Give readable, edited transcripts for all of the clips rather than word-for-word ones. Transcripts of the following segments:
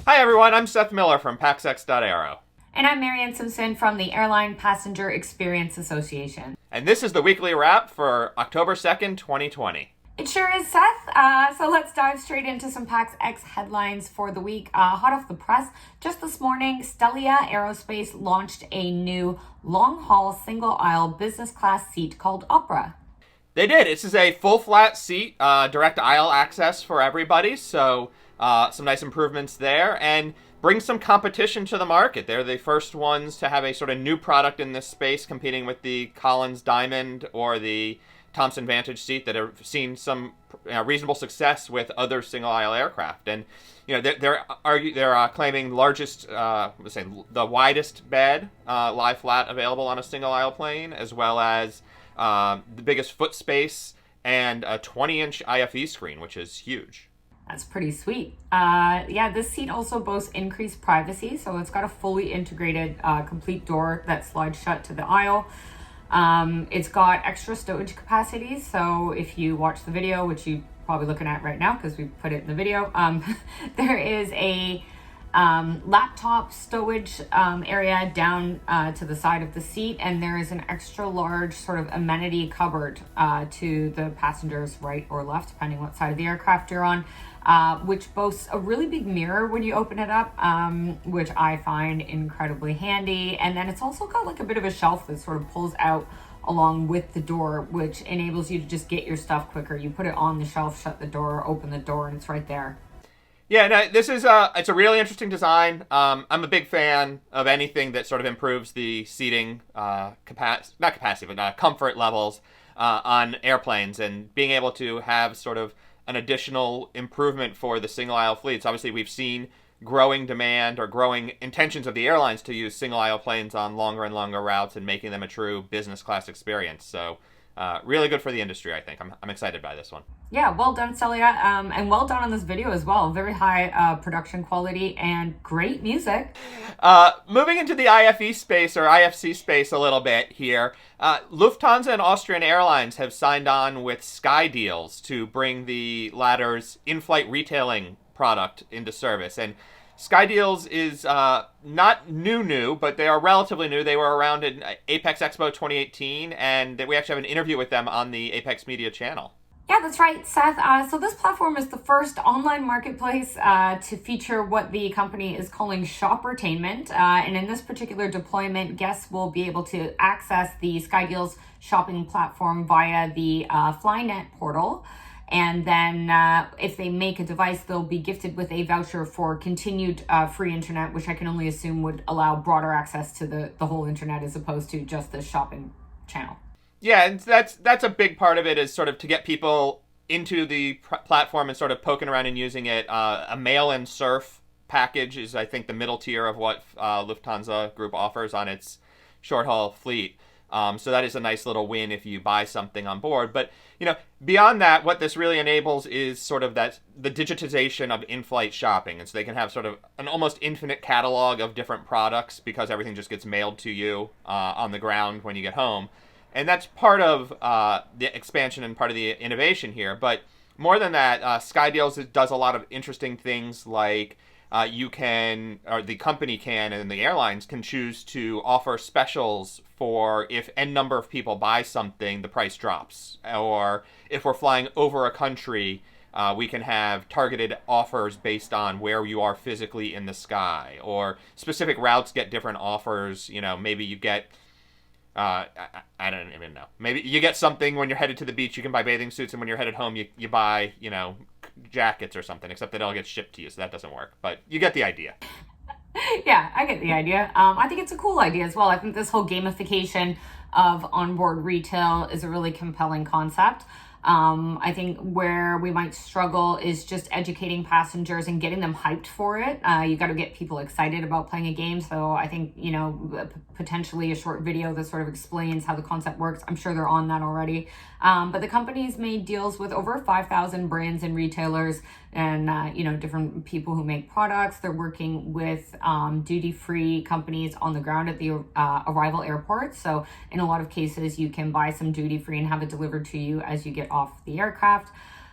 Hi everyone, I'm Seth Miller from PaxX.Aero. And I'm Maryann Simpson from the Airline Passenger Experience Association. And this is the weekly wrap for October 2nd, 2020. It sure is, Seth. So let's dive straight into some PaxX headlines for the week. Hot off the press, just this morning, STELIA Aerospace launched a new long-haul single-aisle business class seat called Opera. They did. This is a full flat seat, direct aisle access for everybody, so some nice improvements there, and bring some competition to the market. They're the first ones to have a sort of new product in this space, competing with the Collins Diamond or the Thompson Vantage seat that have seen some reasonable success with other single-aisle aircraft. And they're claiming the widest bed lie flat available on a single-aisle plane, as well as the biggest foot space and a 20-inch IFE screen, which is huge. That's pretty sweet. This seat also boasts increased privacy, so it's got a fully integrated complete door that slides shut to the aisle. It's got extra stowage capacity, so if you watch the video, which you're probably looking at right now because we put it in the video, there is a laptop stowage area down to the side of the seat, and there is an extra large sort of amenity cupboard to the passenger's right or left, depending what side of the aircraft you're on, which boasts a really big mirror when you open it up, which I find incredibly handy. And then it's also got like a bit of a shelf that sort of pulls out along with the door, which enables you to just get your stuff quicker. You put it on the shelf, shut the door, open the door, and it's right there. Yeah, no, this is it's a really interesting design. I'm a big fan of anything that sort of improves the seating comfort levels on airplanes, and being able to have sort of an additional improvement for the single-aisle fleets. Obviously, we've seen growing demand or growing intentions of the airlines to use single-aisle planes on longer and longer routes and making them a true business class experience. So really good for the industry, I think. I'm excited by this one. Yeah, well done, STELIA, and well done on this video as well. Very high production quality and great music. Moving into the IFE space, or IFC space, a little bit here, Lufthansa and Austrian Airlines have signed on with SKYdeals to bring the latter's in-flight retailing product into service. And SKYdeals is not new, but they are relatively new. They were around in Apex Expo 2018, and we actually have an interview with them on the Apex Media channel. Yeah, that's right, Seth. So this platform is the first online marketplace to feature what the company is calling shoppertainment. And in this particular deployment, guests will be able to access the SKYdeals shopping platform via the Flynet portal. And then if they make a device, they'll be gifted with a voucher for continued free internet, which I can only assume would allow broader access to the whole internet as opposed to just the shopping channel. Yeah, and that's a big part of it, is sort of to get people into the platform and sort of poking around and using it. A mail and surf package is, I think, the middle tier of what Lufthansa Group offers on its short-haul fleet. So that is a nice little win if you buy something on board. But, beyond that, what this really enables is sort of the digitization of in-flight shopping. And so they can have sort of an almost infinite catalog of different products because everything just gets mailed to you on the ground when you get home. And that's part of the expansion and part of the innovation here. But more than that, SKYdeals does a lot of interesting things, like the company can, and the airlines can choose to offer specials for if N number of people buy something, the price drops. Or if we're flying over a country, we can have targeted offers based on where you are physically in the sky. Or specific routes get different offers. Maybe you get... I don't even know. Maybe you get something when you're headed to the beach, you can buy bathing suits, and when you're headed home, you buy, jackets or something, except that it all gets shipped to you, so that doesn't work. But you get the idea. Yeah, I get the idea. I think it's a cool idea as well. I think this whole gamification of onboard retail is a really compelling concept. I think where we might struggle is just educating passengers and getting them hyped for it. You got to get people excited about playing a game. So I think, potentially a short video that sort of explains how the concept works. I'm sure they're on that already. But the company's made deals with over 5,000 brands and retailers and, different people who make products. They're working with duty-free companies on the ground at the arrival airport. So in a lot of cases, you can buy some duty-free and have it delivered to you as you get off the aircraft.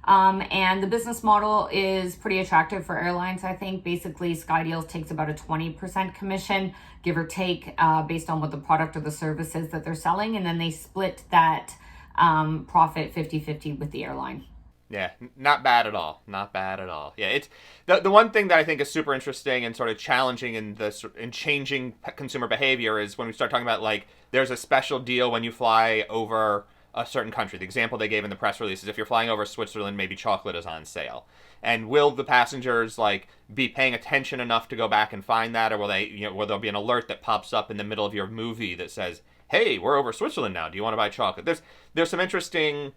And the business model is pretty attractive for airlines, I think. Basically, SKYdeals takes about a 20% commission, give or take, based on what the product or the service is that they're selling. And then they split that profit 50-50 with the airline. Yeah, not bad at all. Not bad at all. Yeah, it's the one thing that I think is super interesting and sort of challenging in changing consumer behavior is when we start talking about, like, there's a special deal when you fly over a certain country. The example they gave in the press release is if you're flying over Switzerland, maybe chocolate is on sale. And will the passengers, like, be paying attention enough to go back and find that, or will there'll be an alert that pops up in the middle of your movie that says, "Hey, we're over Switzerland now. Do you want to buy chocolate?" There's some interesting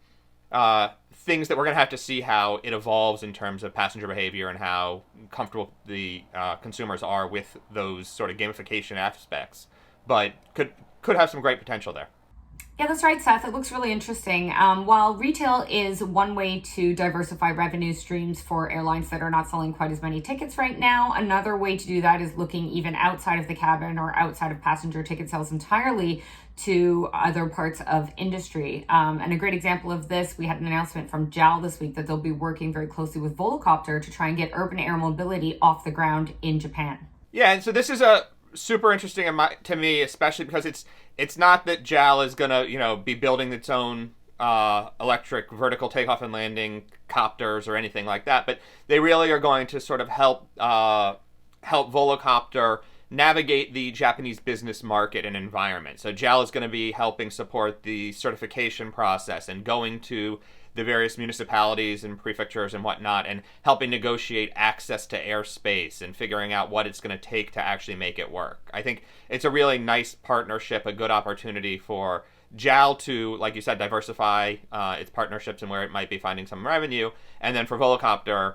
things that we're going to have to see how it evolves in terms of passenger behavior and how comfortable the consumers are with those sort of gamification aspects. But could have some great potential there. Yeah, that's right, Seth. It looks really interesting. While retail is one way to diversify revenue streams for airlines that are not selling quite as many tickets right now, another way to do that is looking even outside of the cabin or outside of passenger ticket sales entirely to other parts of industry. And a great example of this, we had an announcement from JAL this week that they'll be working very closely with Volocopter to try and get urban air mobility off the ground in Japan. Yeah, and so this is a super interesting to me, especially because it's not that JAL is gonna be building its own electric vertical takeoff and landing copters or anything like that, but they really are going to sort of help Volocopter navigate the Japanese business market and environment. So JAL is going to be helping support the certification process and going to the various municipalities and prefectures and whatnot and helping negotiate access to airspace and figuring out what it's going to take to actually make it work. I think it's a really nice partnership, a good opportunity for JAL to, like you said, diversify its partnerships and where it might be finding some revenue. And then for Volocopter,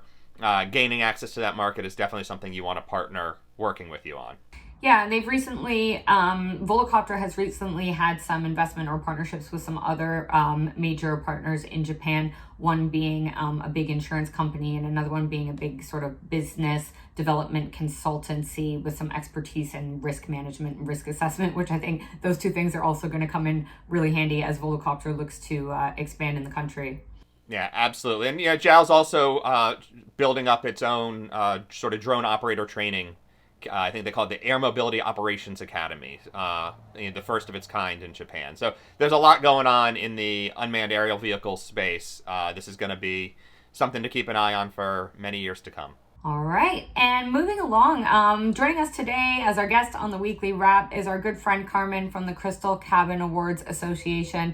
gaining access to that market is definitely something you want to partner working with you on. Yeah, and they've recently, Volocopter has recently had some investment or partnerships with some other major partners in Japan, one being a big insurance company and another one being a big sort of business development consultancy with some expertise in risk management and risk assessment, which I think those two things are also going to come in really handy as Volocopter looks to expand in the country. Yeah, absolutely. And JAL's also building up its own sort of drone operator training. I think they call it the Air Mobility Operations Academy, the first of its kind in Japan. So there's a lot going on in the unmanned aerial vehicle space. This is going to be something to keep an eye on for many years to come. All right, and moving along, joining us today as our guest on the Weekly Wrap is our good friend Carmen from the Crystal Cabin Awards Association.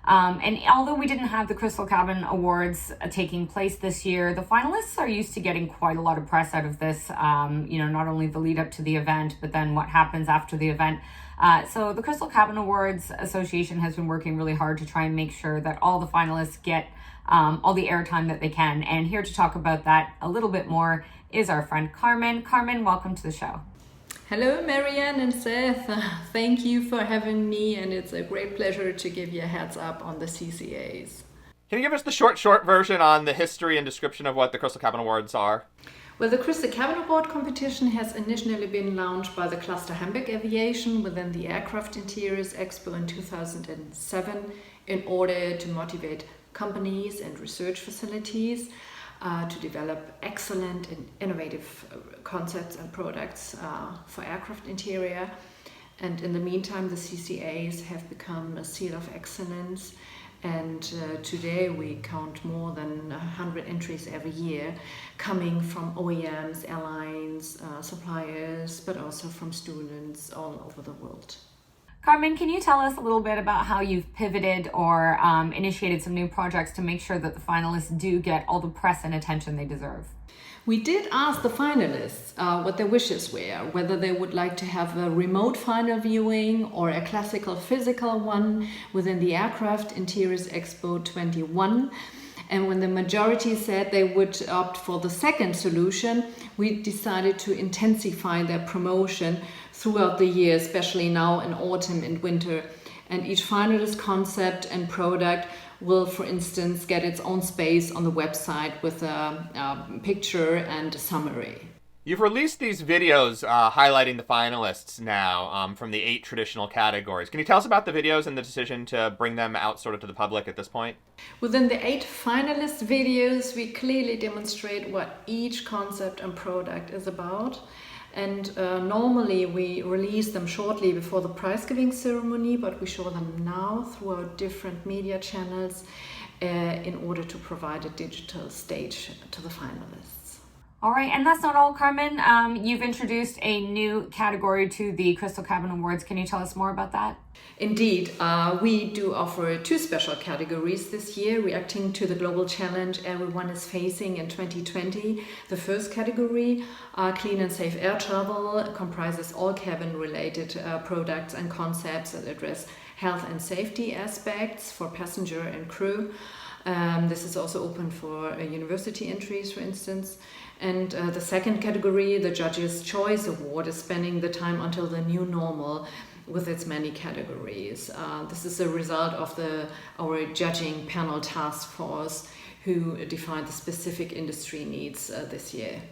And although we didn't have the Crystal Cabin Awards taking place this year, the finalists are used to getting quite a lot of press out of this, not only the lead up to the event, but then what happens after the event. So the Crystal Cabin Awards Association has been working really hard to try and make sure that all the finalists get all the airtime that they can. And here to talk about that a little bit more is our friend Carmen. Carmen, welcome to the show. Hello, Maryann and Seth. Thank you for having me, and it's a great pleasure to give you a heads up on the CCAs. Can you give us the short version on the history and description of what the Crystal Cabin Awards are? Well, the Crystal Cabin Award competition has initially been launched by the cluster Hamburg Aviation within the Aircraft Interiors Expo in 2007 in order to motivate companies and research facilities to develop excellent and innovative concepts and products for aircraft interior. And in the meantime, the CCAs have become a seal of excellence. And today we count more than 100 entries every year coming from OEMs, airlines, suppliers, but also from students all over the world. Carmen, can you tell us a little bit about how you've pivoted or initiated some new projects to make sure that the finalists do get all the press and attention they deserve? We did ask the finalists what their wishes were, whether they would like to have a remote final viewing or a classical physical one within the Aircraft Interiors Expo 21. And when the majority said they would opt for the second solution, we decided to intensify their promotion throughout the year, especially now in autumn and winter. And each finalist concept and product will, for instance, get its own space on the website with a picture and a summary. You've released these videos highlighting the finalists now from the 8 traditional categories. Can you tell us about the videos and the decision to bring them out sort of to the public at this point? Within the 8 finalist videos, we clearly demonstrate what each concept and product is about. And normally we release them shortly before the prize-giving ceremony, but we show them now through our different media channels in order to provide a digital stage to the finalists. All right, and that's not all, Carmen. You've introduced a new category to the Crystal Cabin Awards. Can you tell us more about that? Indeed, we do offer 2 special categories this year, reacting to the global challenge everyone is facing in 2020. The first category, clean and safe air travel, comprises all cabin-related products and concepts that address health and safety aspects for passenger and crew. This is also open for university entries, for instance. And the second category, the Judges' Choice Award, is spanning the time until the new normal with its many categories. This is a result of our judging panel task force who defined the specific industry needs this year.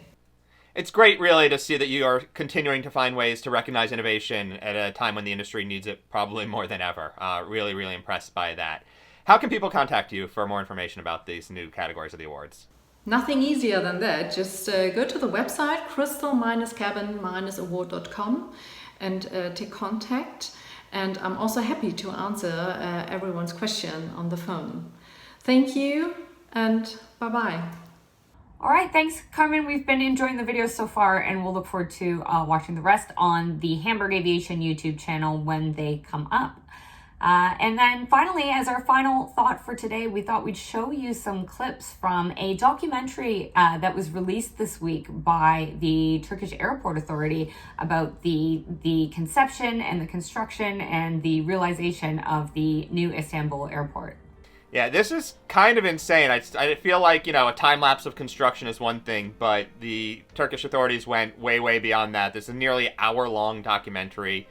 It's great, really, to see that you are continuing to find ways to recognize innovation at a time when the industry needs it probably more than ever. Really, really impressed by that. How can people contact you for more information about these new categories of the awards? Nothing easier than that. Just go to the website crystal-cabin-award.com and take contact. And I'm also happy to answer everyone's question on the phone. Thank you and bye-bye. All right, thanks, Carmen. We've been enjoying the videos so far, and we'll look forward to watching the rest on the Hamburg Aviation YouTube channel when they come up. And then finally, as our final thought for today, we thought we'd show you some clips from a documentary that was released this week by the Turkish Airport Authority about the conception and the construction and the realization of the new Istanbul Airport. Yeah, this is kind of insane. I feel like, a time-lapse of construction is one thing, but the Turkish authorities went way, way beyond that. This is a nearly hour-long documentary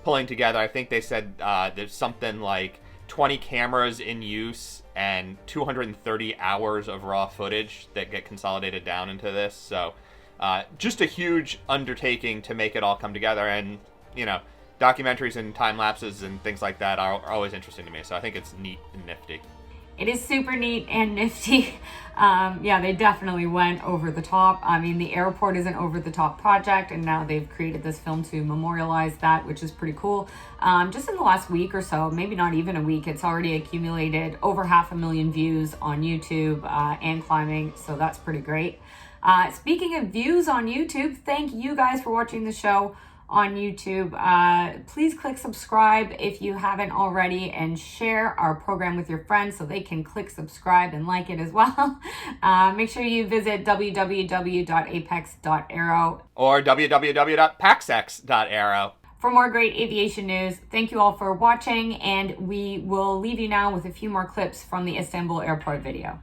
pulling together. I think they said there's something like 20 cameras in use and 230 hours of raw footage that get consolidated down into this. So just a huge undertaking to make it all come together. And, documentaries and time lapses and things like that are always interesting to me. So I think it's neat and nifty. It is super neat and nifty. Yeah, they definitely went over the top. I mean, the airport is an over-the-top project, and now they've created this film to memorialize that, which is pretty cool. Just in the last week or so, maybe not even a week, it's already accumulated over 500,000 views on YouTube and climbing, so that's pretty great. Speaking of views on YouTube, thank you guys for watching the show on YouTube. Please click subscribe if you haven't already, and share our program with your friends so they can click subscribe and like it as well. Make sure you visit www.apex.aero or www.paxx.aero for more great aviation news. Thank you all for watching, and we will leave you now with a few more clips from the Istanbul Airport video.